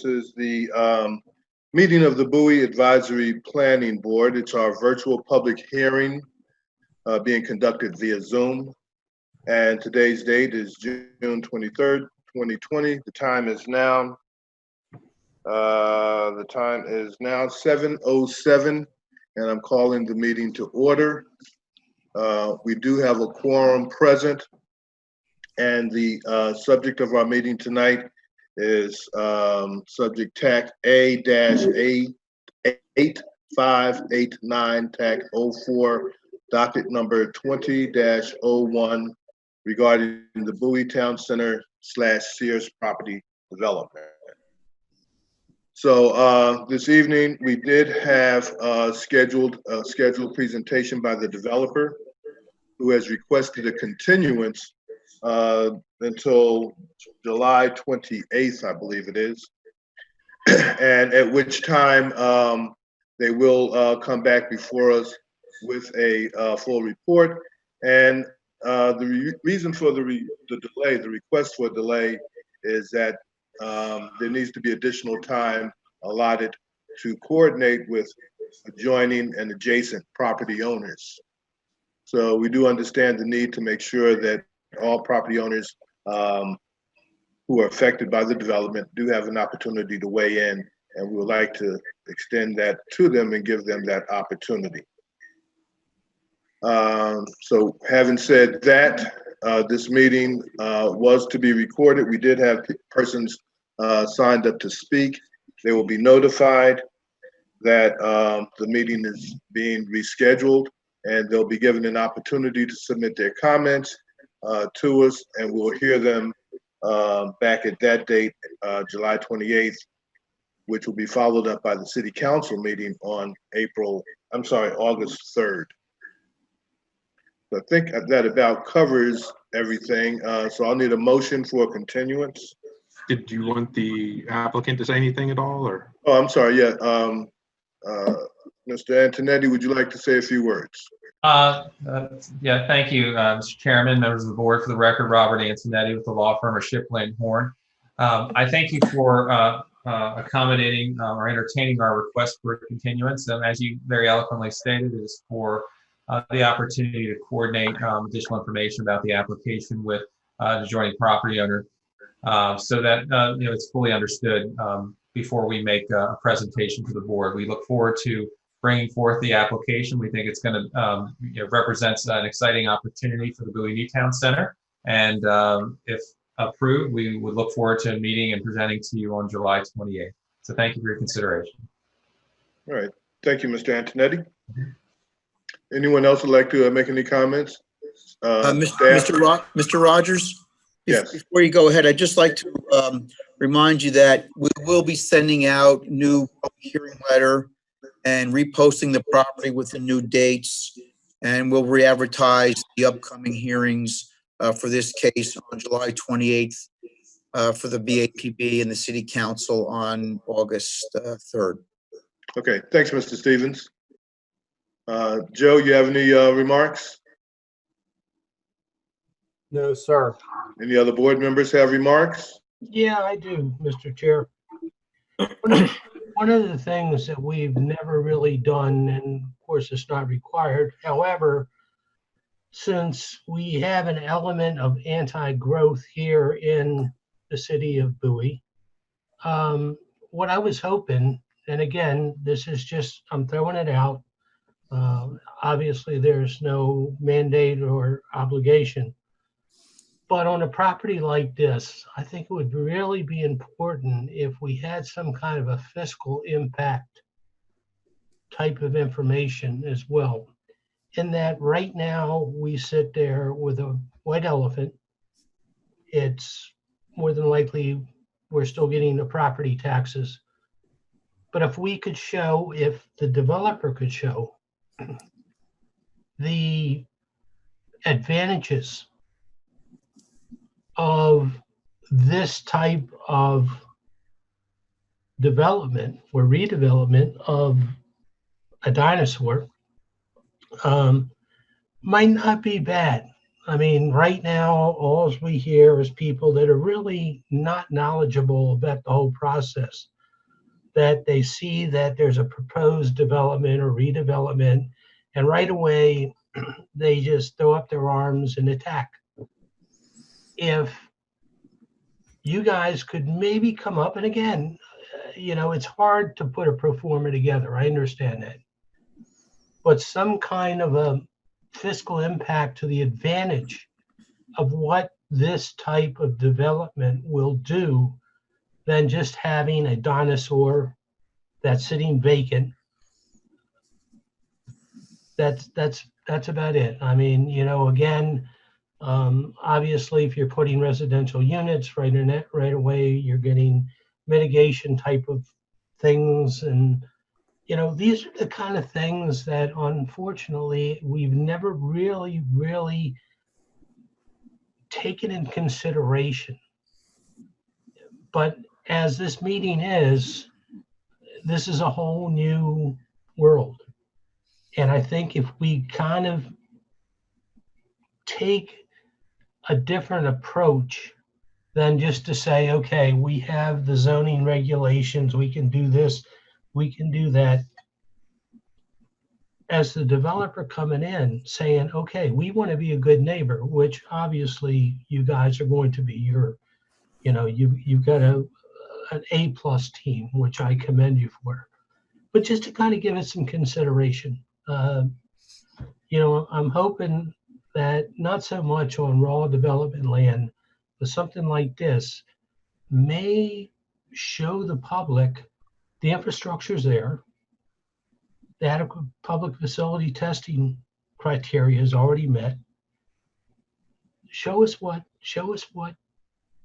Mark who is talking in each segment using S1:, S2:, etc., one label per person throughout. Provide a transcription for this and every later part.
S1: This is the meeting of the Bowie Advisory Planning Board. It's our virtual public hearing being conducted via Zoom. And today's date is June 23rd, 2020. The time is now 7:07, and I'm calling the meeting to order. We do have a quorum present, and the subject of our meeting tonight is subject TAC A-8589 TAC 04, docket number 20-01, regarding the Bowie Town Center Sears property development. So this evening we did have a scheduled presentation by the developer, who has requested a continuance until July 28th, I believe it is, and at which time they will come back before us with a full report. And the reason for the delay, the request for a delay, is that there needs to be additional time allotted to coordinate with adjoining and adjacent property owners. So we do understand the need to make sure that all property owners who are affected by the development do have an opportunity to weigh in, and we would like to extend that to them and give them that opportunity. So having said that, this meeting was to be recorded. We did have persons signed up to speak. They will be notified that the meeting is being rescheduled, and they'll be given an opportunity to submit their comments to us, and we'll hear them back at that date, July 28th, which will be followed up by the City Council meeting on August 3rd. So I think that about covers everything. So I'll need a motion for continuance.
S2: Did you want the applicant to say anything at all, or?
S1: Oh, I'm sorry. Yeah. Mr. Antonetti, would you like to say a few words?
S3: Yeah, thank you, Mr. Chairman, members of the board. For the record, Robert Antonetti with the law firm of Shipley & Horn. I thank you for accommodating or entertaining our request for a continuance. As you very eloquently stated, it is for the opportunity to coordinate additional information about the application with the adjoining property owner, so that it's fully understood before we make a presentation to the board. We look forward to bringing forth the application. We think it's going to represents an exciting opportunity for the Bowie Town Center, and if approved, we would look forward to meeting and presenting to you on July 28th. So thank you for your consideration. All
S1: right, thank you, Mr. Antonetti. Anyone else would like to make any comments?
S4: Mr. Rogers?
S1: Yes.
S4: Before you go ahead, I'd just like to remind you that we will be sending out new hearing letter and reposting the property with the new dates, and we'll re-advertise the upcoming hearings for this case on July 28th for the BAPB and the City Council on August 3rd.
S1: Okay, thanks, Mr. Stevens. Joe, you have any remarks?
S5: No, sir.
S1: Any other board members have remarks?
S5: Yeah, I do, Mr. Chair. One of the things that we've never really done, and of course it's not required, however, since we have an element of anti-growth here in the city of Bowie, what I was hoping, and again, this is just, I'm throwing it out, obviously there's no mandate or obligation, but on a property like this, I think it would really be important if we had some kind of a fiscal impact type of information as well. In that right now we sit there with a white elephant. It's more than likely we're still getting the property taxes. But if we could show, if the developer could show the advantages of this type of development or redevelopment of a dinosaur, might not be bad. I mean, right now, all we hear is people that are really not knowledgeable about the whole process, that they see that there's a proposed development or redevelopment, and right away, they just throw up their arms and attack. If you guys could maybe come up, and again, it's hard to put a pro forma together. I understand that. But some kind of a fiscal impact to the advantage of what this type of development will do than just having a dinosaur that's sitting vacant. That's about it. I mean, again, obviously, if you're putting residential units right in it right away, you're getting mitigation type of things. And, these are the kind of things that unfortunately we've never really, really taken in consideration. But as this meeting this is a whole new world. And I think if we kind of take a different approach than just to say, okay, we have the zoning regulations, we can do this, we can do that. As the developer coming in saying, okay, we want to be a good neighbor, which obviously you guys are going to be. You've got an A+ team, which I commend you for. But just to kind of give it some consideration, I'm hoping that not so much on raw development land, but something like this may show the public the infrastructure's there. The adequate public facility testing criteria is already met. Show us what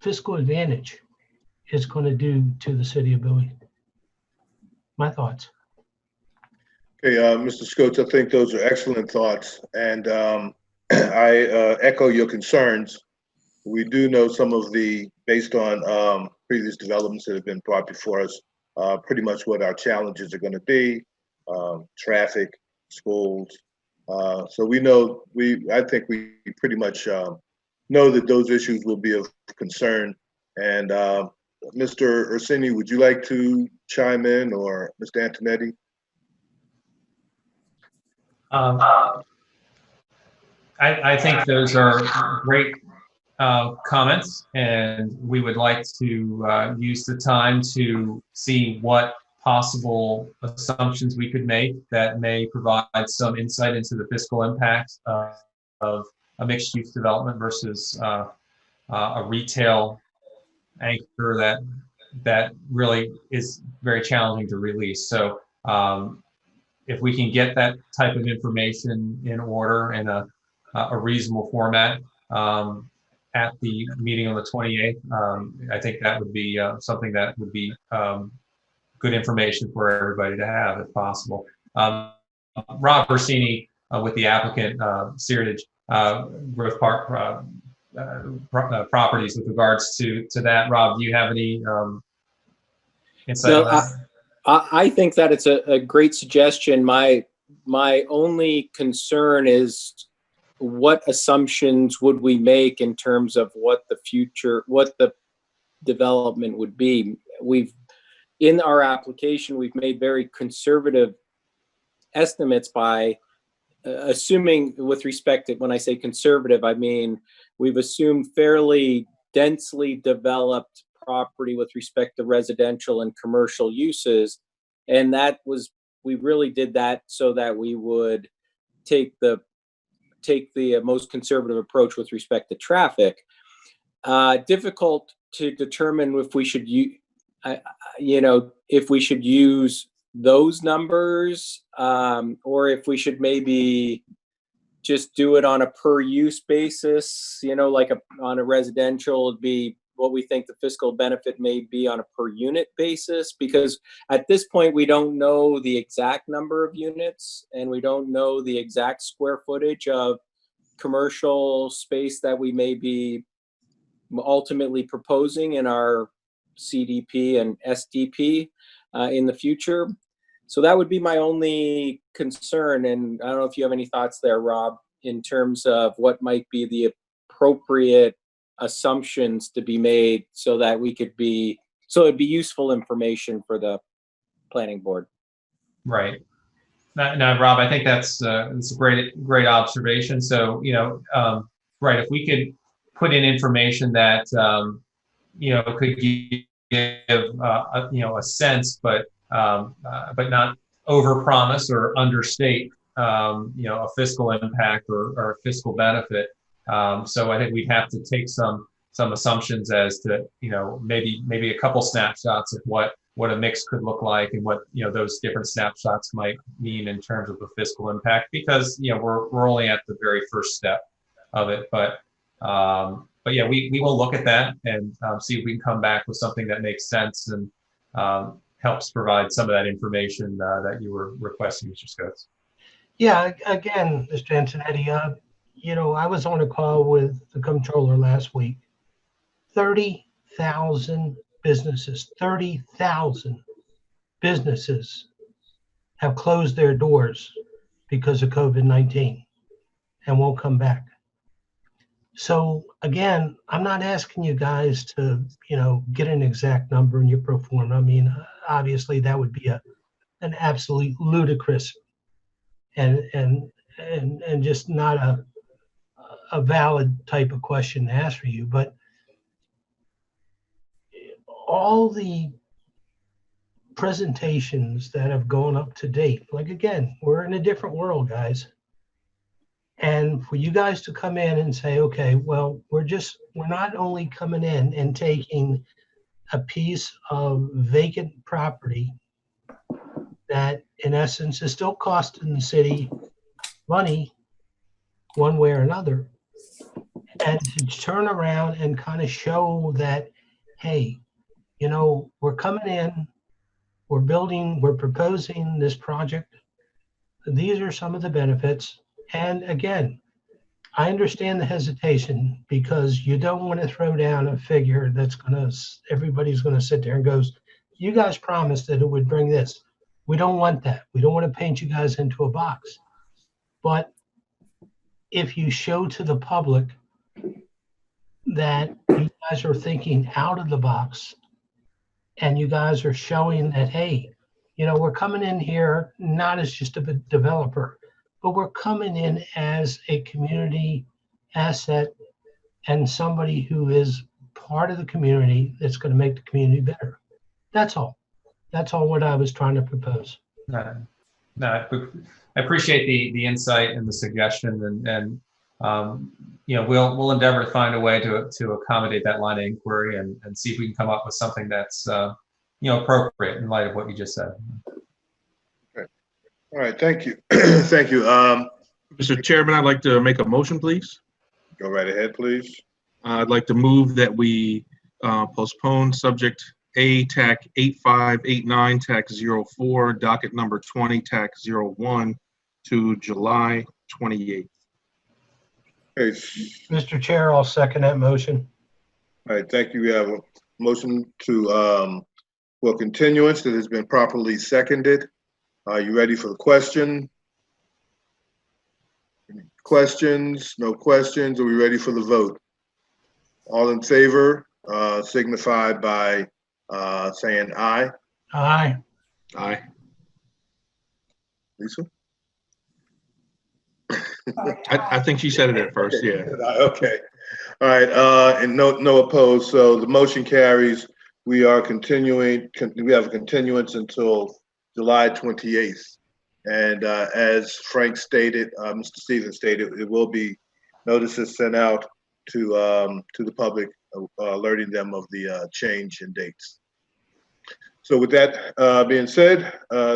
S5: fiscal advantage is going to do to the city of Bowie. My thoughts.
S1: Okay, Mr. Scopes, I think those are excellent thoughts, and I echo your concerns. We do know some of based on previous developments that have been brought before us, pretty much what our challenges are going to be, traffic, schools. So I think we pretty much know that those issues will be of concern. And Mr. Ursini, would you like to chime in, or Mr. Antonetti?
S3: I think those are great comments, and we would like to use the time to see what possible assumptions we could make that may provide some insight into the fiscal impact of a mixed-use development versus a retail anchor that really is very challenging to release. So if we can get that type of information in order in a reasonable format at the meeting on the 28th, I think that would be something that would be good information for everybody to have if possible. Rob Bersini with the applicant, Seritage Growth Park Properties, with regards to that. Rob, do you have any insight on that?
S6: I think that it's a great suggestion. My only concern is what assumptions would we make in terms of what the development would be. In our application, we've made very conservative estimates by assuming, with respect to, when I say conservative, I mean we've assumed fairly densely developed property with respect to residential and commercial uses. And we really did that so that we would take the most conservative approach with respect to traffic. Difficult to determine if we should use those numbers, or if we should maybe just do it on a per use basis, like on a residential, it'd be what we think the fiscal benefit may be on a per unit basis, because at this point we don't know the exact number of units and we don't know the exact square footage of commercial space that we may be ultimately proposing in our CDP and SDP in the future. So that would be my only concern. And I don't know if you have any thoughts there, Rob. in terms of what might be the appropriate assumptions to be made so that it'd be useful information for the planning board.
S3: Right. Now, Rob, I think that's a great observation. So, right, if we could put in information that, could give, a sense, but not overpromise or understate, a fiscal impact or a fiscal benefit. So I think we'd have to take some assumptions as to, maybe a couple snapshots of what a mix could look like and what, those different snapshots might mean in terms of the fiscal impact, because, we're only at the very first step of it. But yeah, we will look at that and see if we can come back with something that makes sense and helps provide some of that information that you were requesting, Mr. Scotts.
S5: Yeah, again, Mr. Antonetti, I was on a call with the comptroller last week. 30,000 businesses, 30,000 businesses have closed their doors because of COVID-19 and won't come back. So again, I'm not asking you guys to, get an exact number in your pro forma. I mean, obviously that would be an absolute ludicrous and just not a valid type of question to ask for you. But all the presentations that have gone up to date, like, again, we're in a different world, guys. And for you guys to come in and say, okay, well, we're not only coming in and taking a piece of vacant property that in essence is still costing the city money one way or another, and to turn around and kind of show that, hey, we're coming in, we're proposing this project. These are some of the benefits. And again, I understand the hesitation because you don't want to throw down a figure that's everybody's going to sit there and goes, you guys promised that it would bring this. We don't want that. We don't want to paint you guys into a box. But if you show to the public that you guys are thinking out of the box and you guys are showing that, hey, we're coming in here not as just a developer, but we're coming in as a community asset and somebody who is part of the community that's going to make the community better. That's all. That's all what I was trying to propose.
S3: No, I appreciate the insight and the suggestion, and we'll endeavor to find a way to accommodate that line of inquiry and see if we can come up with something that's appropriate in light of what you just said.
S1: All right, thank you. Thank you.
S2: Mr. Chairman, I'd like to make a motion, please.
S1: Go right ahead, please.
S2: I'd like to move that we postpone subject A, TAC 8589, TAC 04, docket number 20, TAC 01 to July 28th.
S1: Okay.
S5: Mr. Chair, I'll second that motion.
S1: All right, thank you. We have a motion for continuance that has been properly seconded. Are you ready for the question? Any questions? No questions? Are we ready for the vote? All in favor, signify by saying aye.
S5: Aye.
S2: Aye.
S1: Lisa?
S2: I think she said it at first, yeah.
S1: Okay. All right, and no opposed. So the motion carries. We are continuing. We have a continuance until July 28th. And as Frank stated, Mr. Stevens stated, it will be notices sent out to the public, alerting them of the change in dates. So with that being said,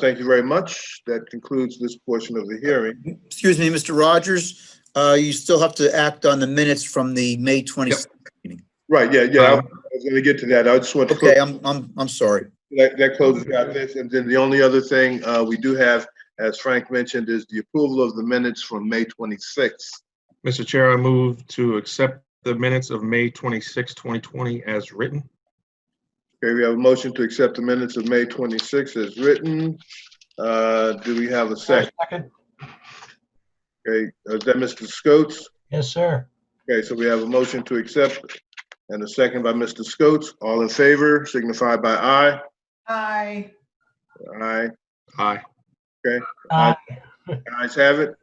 S1: thank you very much. That concludes this portion of the hearing.
S4: Excuse me, Mr. Rogers, you still have to act on the minutes from the May 26th meeting.
S1: Right, yeah. I was going to get to that. I just want to.
S4: Okay, I'm sorry.
S1: That closes out this. And then the only other thing we do have, as Frank mentioned, is the approval of the minutes from May 26th.
S2: Mr. Chair, I move to accept the minutes of May 26, 2020 as written.
S1: Okay, we have a motion to accept the minutes of May 26th as written. Do we have a second?
S5: Second.
S1: Okay, is that Mr. Scots?
S5: Yes, sir.
S1: Okay, so we have a motion to accept and a second by Mr. Scots. All in favor signify by aye.
S7: Aye.
S1: Aye.
S2: Aye.
S1: Ayes have it.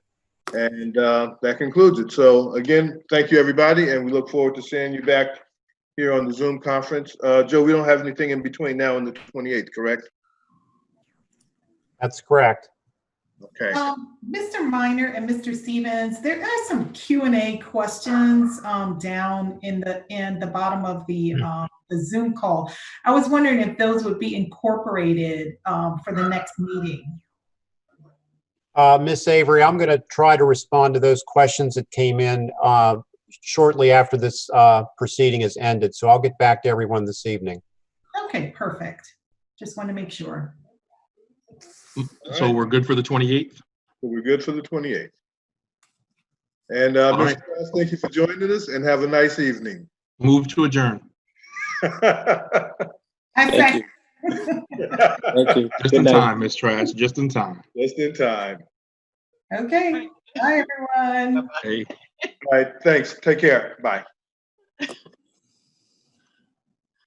S1: And that concludes it. So again, thank you, everybody, and we look forward to seeing you back here on the Zoom conference. Joe, we don't have anything in between now and the 28th, correct?
S8: That's correct.
S1: Okay.
S7: Mr. Minor and Mr. Stevens, there are some Q&A questions down in the bottom of the Zoom call. I was wondering if those would be incorporated for the next meeting.
S8: Miss Avery, I'm going to try to respond to those questions that came in shortly after this proceeding has ended. So I'll get back to everyone this evening.
S7: Okay, perfect. Just want to make sure.
S2: So we're good for the 28th?
S1: So we're good for the 28th. And
S2: All
S1: Mr.
S2: right.
S1: Cross, thank you for joining us and have a nice evening.
S2: Move to adjourn.
S7: I
S6: Thank
S7: second.
S6: you. Thank you.
S2: Just
S6: Good
S2: in
S6: night.
S2: time, Ms. Trask, just in time.
S1: Just in time.
S7: Okay. Bye, everyone.
S2: Hey.
S1: All right, thanks. Take care. Bye.